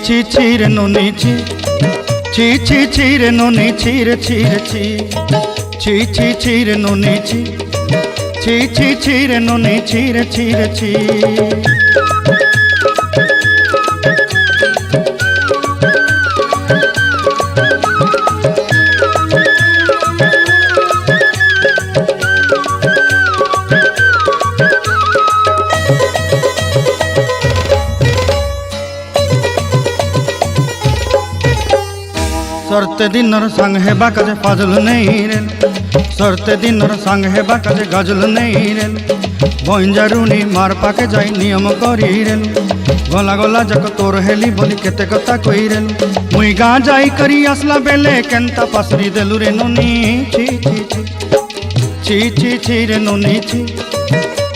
ছি ছি রে ননি ছি ছি ছি ছি রে ননি ছি রে ছি রে ছি ছি ছি ছি রে ননি ছি ছি ছি ছি রে ননি ছি রে ছি রে ছি। सरते दिनर संग हेबा काजे फाजल नहीं रेल सरते दिनर संग हेबा काजे गजल नहीं रेल बंजारुनी मार पाके जाई नियम करी रेल गला गला जक तोर हेली बोली केते कथा कई रेल मुई गाँ जाई करी असला बेले केंता पासरी देलु रे नोनी छी छी छी छी छी छी रे नोनी छी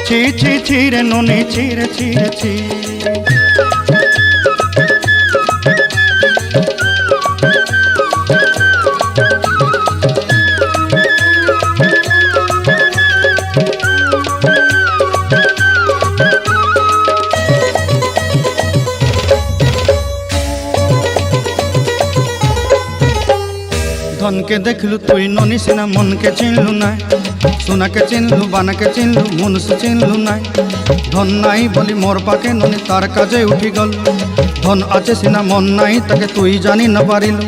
छी छी छी रे नोनी छी रे छी रे छी। धन के देखलु तुई ननी सिना मन के चिन्हलु नाय सोना के चिन्हलु बाना के चिन्हलु मनुष्य चिन्हलु नाय धन नाई बोली मोर पाके ननी तार काजे उठी गल धन आचे सिना मन नाई ताके तुई जानी न पारिलु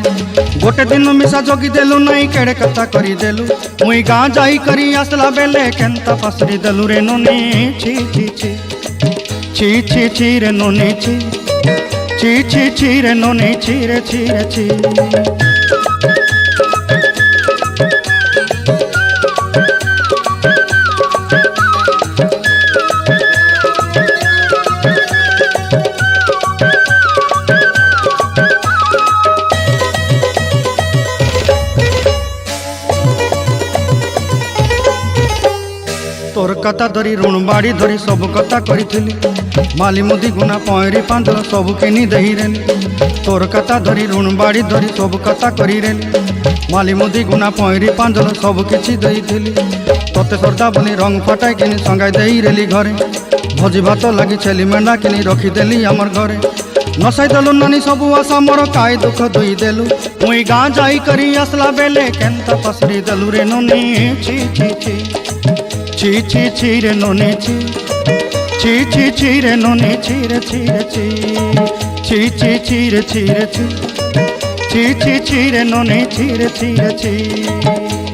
गोटे दिन मिसा जगी देलु नाई केड़े कथा करी देलु मुई गाँ जाई करी आसला बेले केंता पासरी देलु रे ननी छी छी छी छी छी छी रे ननी छी छी छी छी रे ननी छी रे छी रे छी। तोर कथा धरी ऋण बाड़ी धरी सब कथा करी माली मुदी गुना पयरी पांदल सब किनी दही रेली तोर कथा धरी ऋण बाड़ी धरी सब कथा करी रेली माली मुदी गुना पयरी पांदल सब किछि दही थिली तोते सरदा बनी रंग फटाई किनी संगाई देई रेली घरे भोजी भात लगी छेली मेंढा किनी रखी देली हमर घरे नसाई देलु नानी सबु आशा मोर काय दुख दुई देलु मुई गाँ जाई करी असला बेले केंता पसरी देलु रे नोनी छी छी छी ची ची ची रे नोनी ची ची ची ची रे नोनी ची रे ची रे ची ची ची ची रे ची रे ची ची ची ची रे नोनी ची रे ची रे ची।